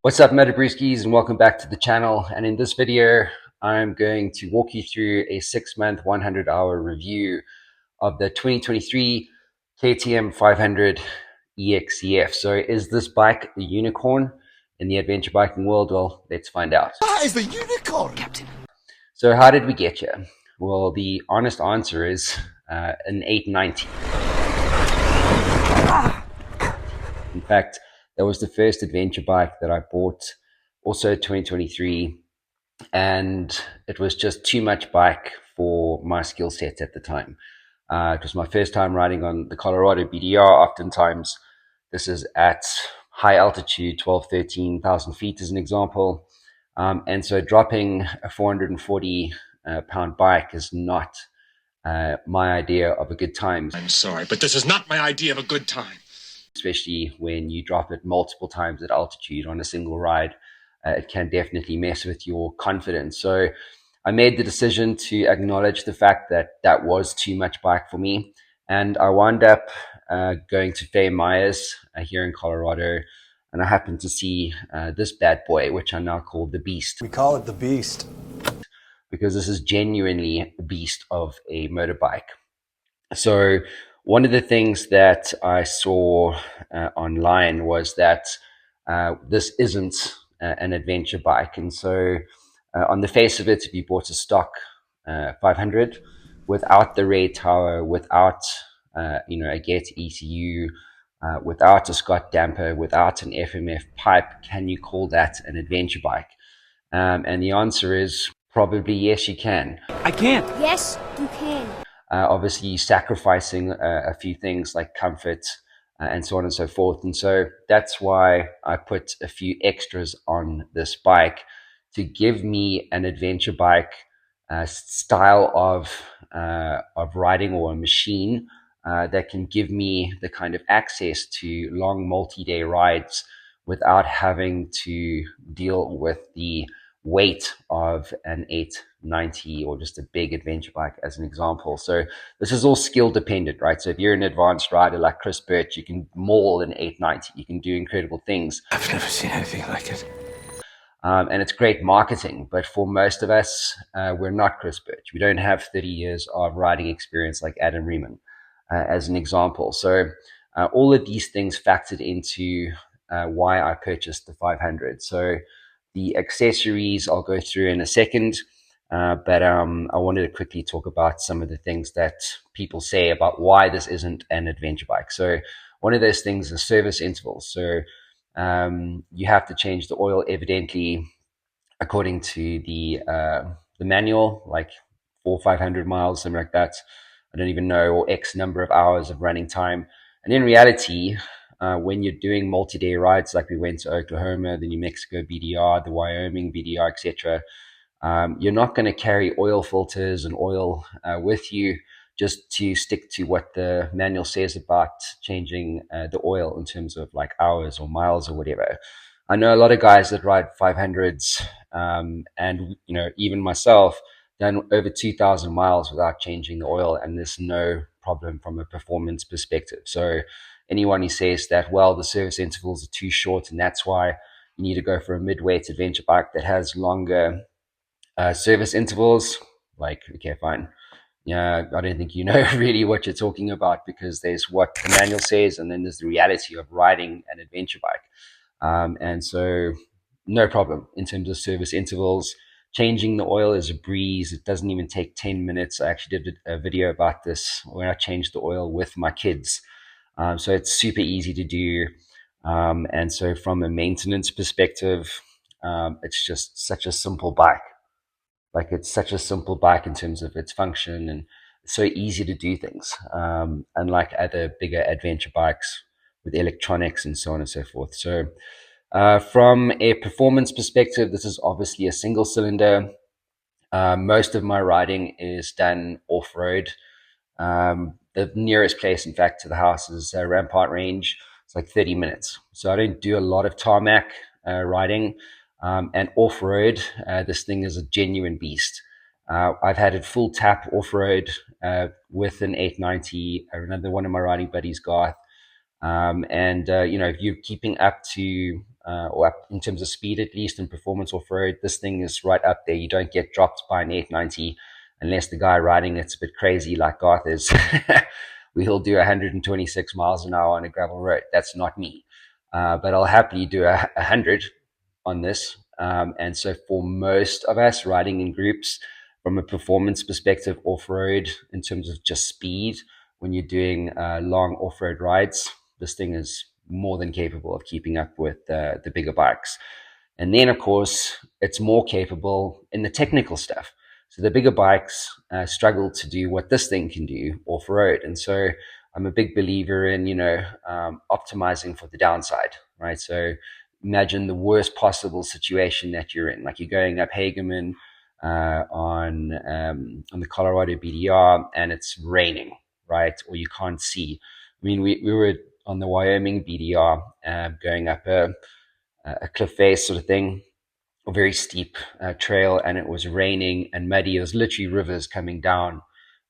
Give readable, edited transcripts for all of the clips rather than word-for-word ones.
What's up, Metabrewskis, and welcome back to the channel. And in this video, I'm going to walk you through a 6-month, 100-hour review of the 2023 KTM 500 EXC-F. So is this bike a unicorn in the adventure biking world? Well, let's find out. That is the unicorn, Captain. So how did we get here? Well, the honest answer is an 890. In fact, that was the first adventure bike that I bought, also 2023, and it was just too much bike for my skill set at the time. It was my first time riding on the Colorado BDR. Oftentimes, this is at high altitude, 12, 13,000 feet as an example. And so dropping a 440 pound bike is not my idea of a good time. I'm sorry, but this is not my idea of a good time. Especially when you drop it multiple times at altitude on a single ride. It can definitely mess with your confidence. So I made the decision to acknowledge the fact that that was too much bike for me. And I wound up going to Fair Myers here in Colorado. And I happened to see this bad boy, which I now call the Beast. We call it the Beast, because this is genuinely a beast of a motorbike. So one of the things that I saw online was that this isn't an adventure bike. And so on the face of it, if you bought a stock 500 without the rear tower, without a Get ECU, without a Scott damper, without an FMF pipe, can you call that an adventure bike? And the answer is probably yes, you can. I can't. Yes, you can. Obviously sacrificing a few things like comfort and so on and so forth. And so that's why I put a few extras on this bike to give me an adventure bike style of riding, or a machine that can give me the kind of access to long multi-day rides without having to deal with the weight of an 890 or just a big adventure bike as an example. So this is all skill dependent, right? So if you're an advanced rider like Chris Birch, you can maul an 890, you can do incredible things. I've never seen anything like it. And it's great marketing, but for most of us, we're not Chris Birch. We don't have 30 years of riding experience like Adam Riemann, as an example. So all of these things factored into why I purchased the 500. So the accessories I'll go through in a second, but I wanted to quickly talk about some of the things that people say about why this isn't an adventure bike. So one of those things is service intervals. So you have to change the oil, evidently, according to the manual, like 400 or 500 miles, something like that. I don't even know, or X number of hours of running time. And in reality, when you're doing multi-day rides, like we went to Oklahoma, the New Mexico BDR, the Wyoming BDR, etc., you're not going to carry oil filters and oil with you just to stick to what the manual says about changing the oil in terms of like hours or miles or whatever. I know a lot of guys that ride 500s, and even myself, done over 2,000 miles without changing the oil, and there's no problem from a performance perspective. So anyone who says that, well, the service intervals are too short and that's why you need to go for a mid-weight adventure bike that has longer service intervals, like, okay, fine. Yeah, I don't think you know really what you're talking about, because there's what the manual says and then there's the reality of riding an adventure bike. And so no problem in terms of service intervals. Changing the oil is a breeze. It doesn't even take 10 minutes. I actually did a video about this when I changed the oil with my kids. So it's super easy to do. And so from a maintenance perspective, it's just such a simple bike. Like, it's such a simple bike in terms of its function, and it's so easy to do things, unlike other bigger adventure bikes with electronics and so on and so forth. So from a performance perspective, this is obviously a single cylinder. Most of my riding is done off-road. The nearest place, in fact, to the house is Rampart Range. It's like 30 minutes. So I don't do a lot of tarmac riding. And off-road, this thing is a genuine beast. I've had it full tap off-road with an 890. Another one of my riding buddies, Garth, And if you're keeping up to or up in terms of speed, at least in performance off road, this thing is right up there. You don't get dropped by an 890 unless the guy riding it's a bit crazy like Garth is. We'll do 126 miles an hour on a gravel road. That's not me. But I'll happily do 100 on this. And so for most of us riding in groups, from a performance perspective off road, in terms of just speed, when you're doing long off road rides, this thing is more than capable of keeping up with the bigger bikes. And then, of course, it's more capable in the technical stuff. So the bigger bikes struggle to do what this thing can do off road. And so I'm a big believer in, optimizing for the downside, right? So imagine the worst possible situation that you're in, like you're going up Hageman on the Colorado BDR and it's raining, right? Or you can't see. I mean, we were on the Wyoming BDR going up a cliff face sort of thing, a very steep trail, and it was raining and muddy. It was literally rivers coming down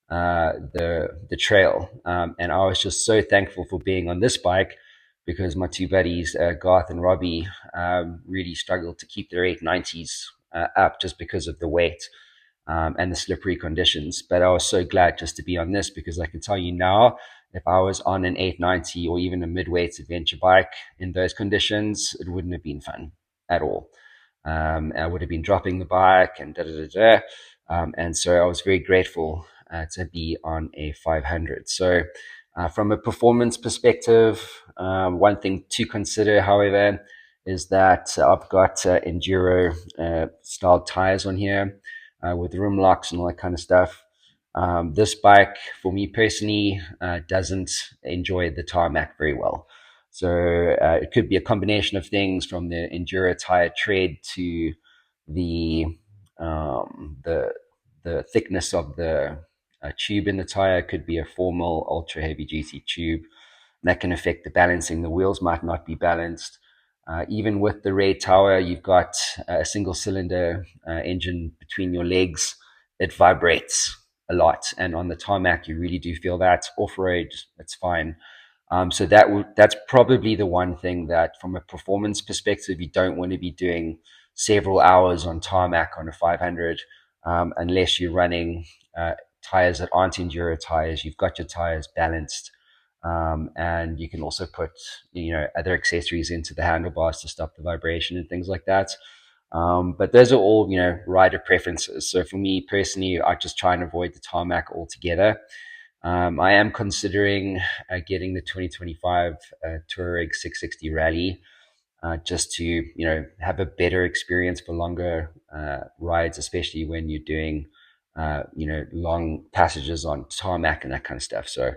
the trail, and I was just so thankful for being on this bike because my two buddies, Garth and Robbie, really struggled to keep their 890s up just because of the weight and the slippery conditions. But I was so glad just to be on this because I can tell you now, if I was on an 890 or even a mid-weight adventure bike in those conditions, it wouldn't have been fun at all. I would have been dropping the bike and da-da-da-da. And so I was very grateful to be on a 500. So from a performance perspective, one thing to consider, however, is that I've got enduro style tires on here with rim locks and all that kind of stuff. This bike, for me personally, doesn't enjoy the tarmac very well. So it could be a combination of things from the enduro tire tread to the the thickness of the tube in the tire. It could be a formal ultra heavy duty tube. And that can affect the balancing. The wheels might not be balanced. Even with the Ray Tower, you've got a single cylinder engine between your legs. It vibrates a lot. And on the tarmac, you really do feel that. Off road, it's fine. So that's probably the one thing that from a performance perspective, you don't want to be doing several hours on tarmac on a 500 unless you're running tires that aren't enduro tires. You've got your tires balanced. And you can also put, other accessories into the handlebars to stop the vibration and things like that. But those are all, rider preferences. So for me personally, I just try and avoid the tarmac altogether. I am considering getting the 2025 Touareg 660 Rally just to, have a better experience for longer rides, especially when you're doing, long passages on tarmac and that kind of stuff. So,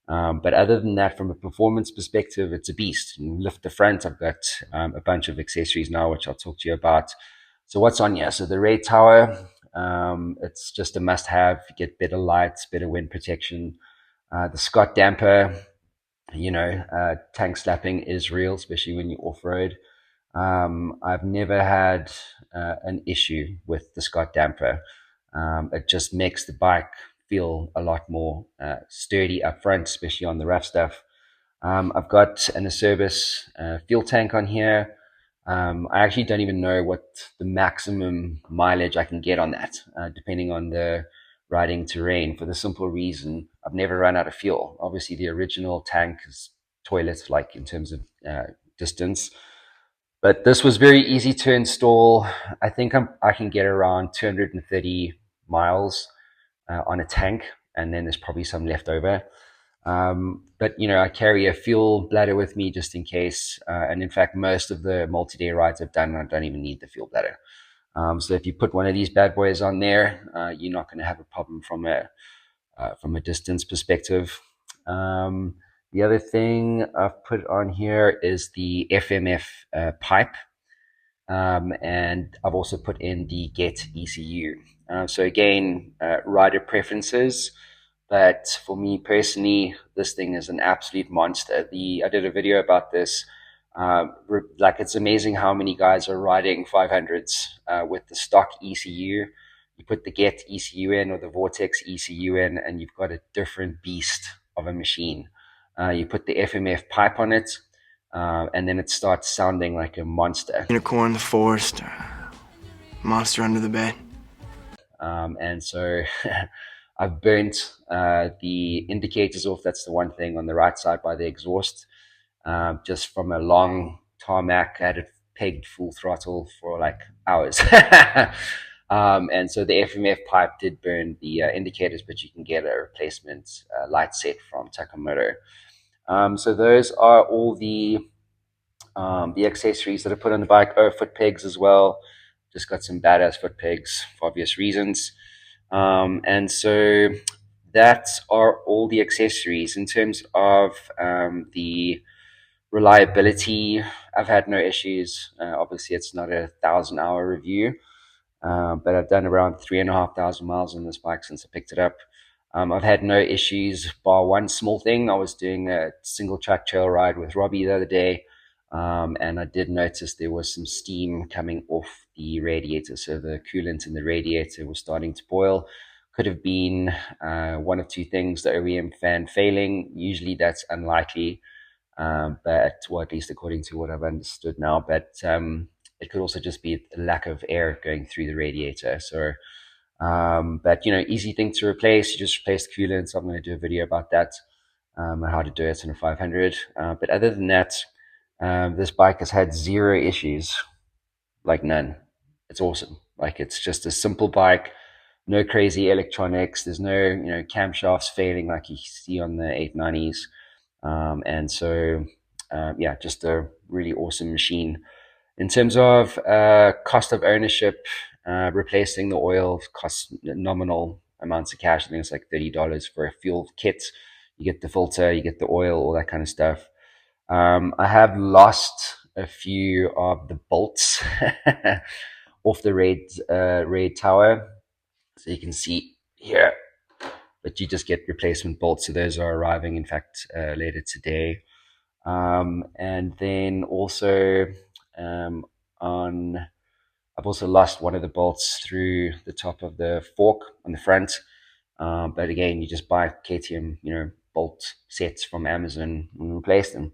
but other than that, from a performance perspective, it's a beast. You lift the front. I've got a bunch of accessories now, which I'll talk to you about. So what's on here? So the Ray Tower, it's just a must-have. You get better lights, better wind protection. The Scott damper, tank slapping is real, especially when you're off-road. I've never had an issue with the Scott damper. It just makes the bike feel a lot more sturdy up front, especially on the rough stuff. I've got an Acerbis fuel tank on here. I actually don't even know what the maximum mileage I can get on that, depending on the riding terrain, for the simple reason I've never run out of fuel. Obviously, the original tank is toilet, like in terms of distance. But this was very easy to install. I think I can get around 230 miles on a tank, and then there's probably some left over. But I carry a fuel bladder with me just in case. And in fact, most of the multi-day rides I've done, I don't even need the fuel bladder. So if you put one of these bad boys on there, you're not going to have a problem from a distance perspective. The other thing I've put on here is the FMF pipe. And I've also put in the Get ECU. So again, rider preferences. But for me personally, this thing is an absolute monster. I did a video about this. It's amazing how many guys are riding 500s with the stock ECU. You put the Get ECU in or the Vortex ECU in, and you've got a different beast of a machine. You put the FMF pipe on it, and then it starts sounding like a monster. Unicorn in the forest, monster under the bed. And so I've burnt the indicators off. That's the one thing on the right side by the exhaust. Just from a long tarmac, I had it pegged full throttle for like hours. And so the FMF pipe did burn the indicators, but you can get a replacement light set from Takamoto. So those are all the accessories that I put on the bike. Oh, foot pegs as well. Just got some badass foot pegs for obvious reasons. And so that are all the accessories. In terms of the reliability, I've had no issues. Obviously, it's not a 1,000-hour review, but I've done around 3,500 miles on this bike since I picked it up. I've had no issues, bar one small thing. I was doing a single track trail ride with Robbie the other day, and I did notice there was some steam coming off the radiator. So the coolant in the radiator was starting to boil. Could have been one of two things: the OEM fan failing. Usually that's unlikely, but well, at least according to what I've understood now. But it could also just be a lack of air going through the radiator. So, but easy thing to replace. You just replace the coolant. So I'm going to do a video about that, and how to do it in a 500. But other than that, this bike has had zero issues, like none. It's awesome. Like, it's just a simple bike, no crazy electronics. There's no camshafts failing like you see on the 890s. And so, yeah, just a really awesome machine. In terms of cost of ownership, replacing the oil costs nominal amounts of cash. I think it's like $30 for a fuel kit. You get the filter, you get the oil, all that kind of stuff. I have lost a few of the bolts off the raid tower. So you can see here, but you just get replacement bolts. So those are arriving, in fact, later today. And then also I've also lost one of the bolts through the top of the fork on the front. But again, you just buy KTM, bolt sets from Amazon and replace them.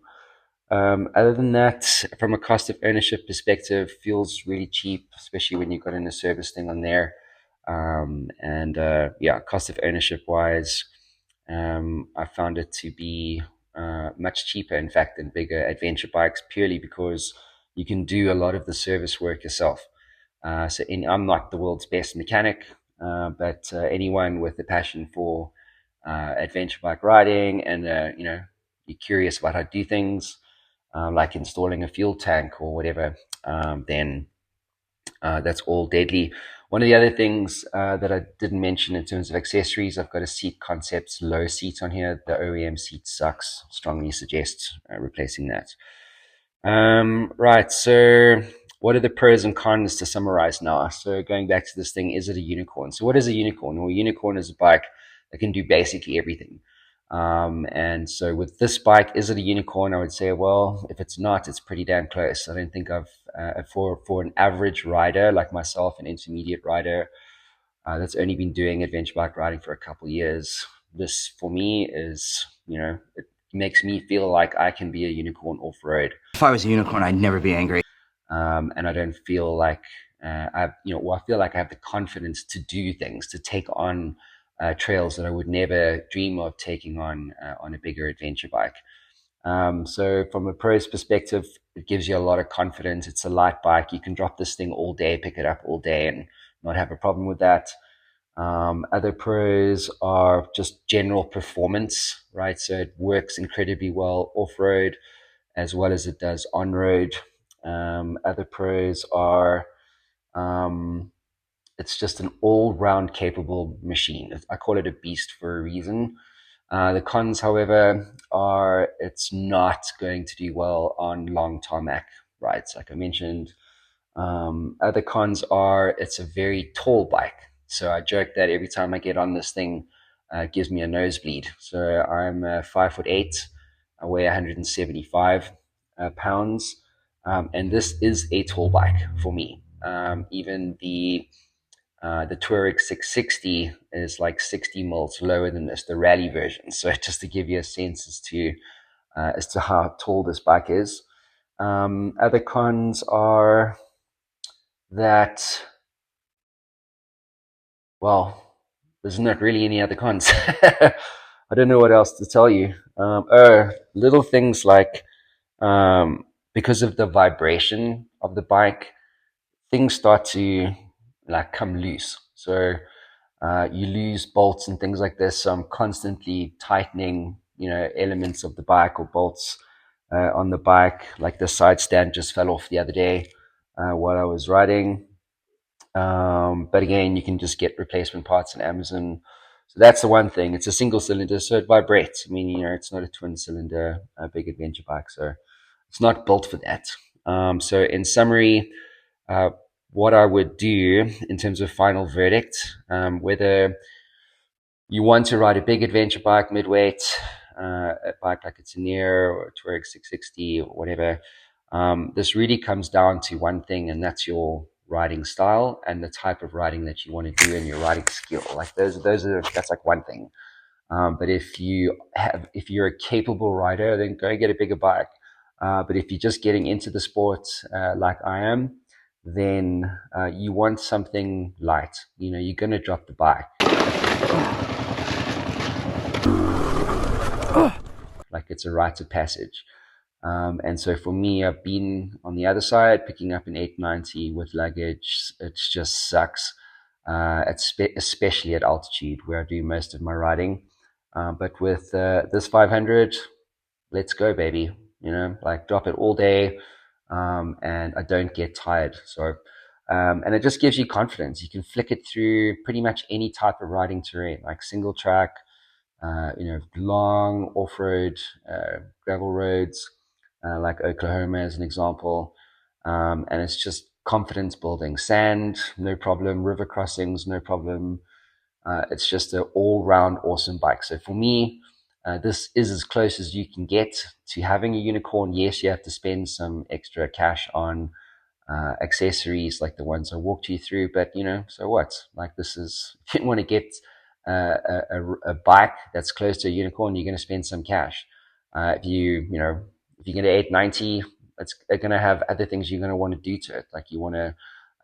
Other than that, from a cost of ownership perspective, feels really cheap, especially when you've got in a service thing on there. And yeah, cost of ownership wise, I found it to be much cheaper, in fact, than bigger adventure bikes, purely because you can do a lot of the service work yourself. I'm not the world's best mechanic, but anyone with a passion for adventure bike riding and you're curious about how to do things, like installing a fuel tank or whatever, then that's all deadly. One of the other things that I didn't mention in terms of accessories, I've got a Seat Concepts low seat on here. The OEM seat sucks. Strongly suggest replacing that. Right, so what are the pros and cons to summarize now? So going back to this thing, is it a unicorn? So what is a unicorn? Well, a unicorn is a bike that can do basically everything. And so with this bike, is it a unicorn? I would say, well, if it's not, it's pretty damn close. I don't think for an average rider like myself, an intermediate rider that's only been doing adventure bike riding for a couple of years, this for me is, it makes me feel like I can be a unicorn off-road. If I was a unicorn, I'd never be angry. And I don't feel like I feel like I have the confidence to do things, to take on trails that I would never dream of taking on a bigger adventure bike. So from a pro's perspective, it gives you a lot of confidence. It's a light bike. You can drop this thing all day, pick it up all day, and not have a problem with that. Other pros are just general performance, right? So it works incredibly well off-road as well as it does on-road. Other pros are it's just an all-round capable machine. I call it a beast for a reason. The cons, however, are it's not going to do well on long tarmac rides, like I mentioned. Other cons are it's a very tall bike. So I joke that every time I get on this thing, it gives me a nosebleed. So I'm 5'8". I weigh 175 pounds. And this is a tall bike for me. Even the The Touareg 660 is like 60 mils lower than this, the rally version. So just to give you a sense as to how tall this bike is. Other cons are that, well, there's not really any other cons. I don't know what else to tell you. Little things like because of the vibration of the bike, things start to like come loose. So you lose bolts and things like this. So I'm constantly tightening, elements of the bike or bolts on the bike. Like the side stand just fell off the other day while I was riding. But again, you can just get replacement parts on Amazon. So that's the one thing. It's a single cylinder, so it vibrates. I mean, it's not a twin cylinder, big adventure bike. So it's not built for that. So in summary, what I would do in terms of final verdict, whether you want to ride a big adventure bike, midweight, a bike like a Tenier or a Touareg 660 or whatever, this really comes down to one thing, and that's your riding style and the type of riding that you want to do and your riding skill. Like that's like one thing. But if you're a capable rider, then go get a bigger bike. But if you're just getting into the sport like I am, then you want something light. You're going to drop the bike. Like it's a rite of passage. And so for me, I've been on the other side, picking up an 890 with luggage. It just sucks, especially at altitude where I do most of my riding. But with this 500, let's go, baby. Like drop it all day, and I don't get tired. So, and it just gives you confidence. You can flick it through pretty much any type of riding terrain, like single track, long off-road gravel roads, like Oklahoma as an example. And it's just confidence building. Sand, no problem. River crossings, no problem. It's just an all-round awesome bike. So for me, this is as close as you can get to having a unicorn. Yes, you have to spend some extra cash on accessories like the ones I walked you through, but so what? Like this is, if you want to get a bike that's close to a unicorn, you're going to spend some cash. If if you get an 890, it's going to have other things you're going to want to do to it. Like you want to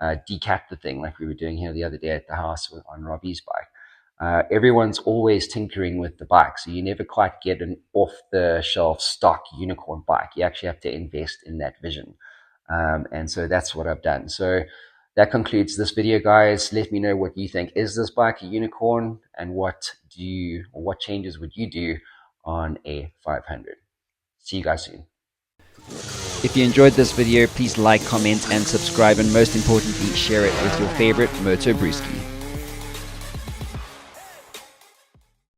decap the thing, like we were doing here the other day at the house on Robbie's bike. Everyone's always tinkering with the bike, so you never quite get an off-the-shelf stock unicorn bike. You actually have to invest in that vision. And so that's what I've done. So that concludes this video, guys. Let me know what you think. Is this bike a unicorn? And what changes would you do on a 500? See you guys soon. If you enjoyed this video, please like, comment, and subscribe, and most importantly, share it with your favorite Moto Brewskis.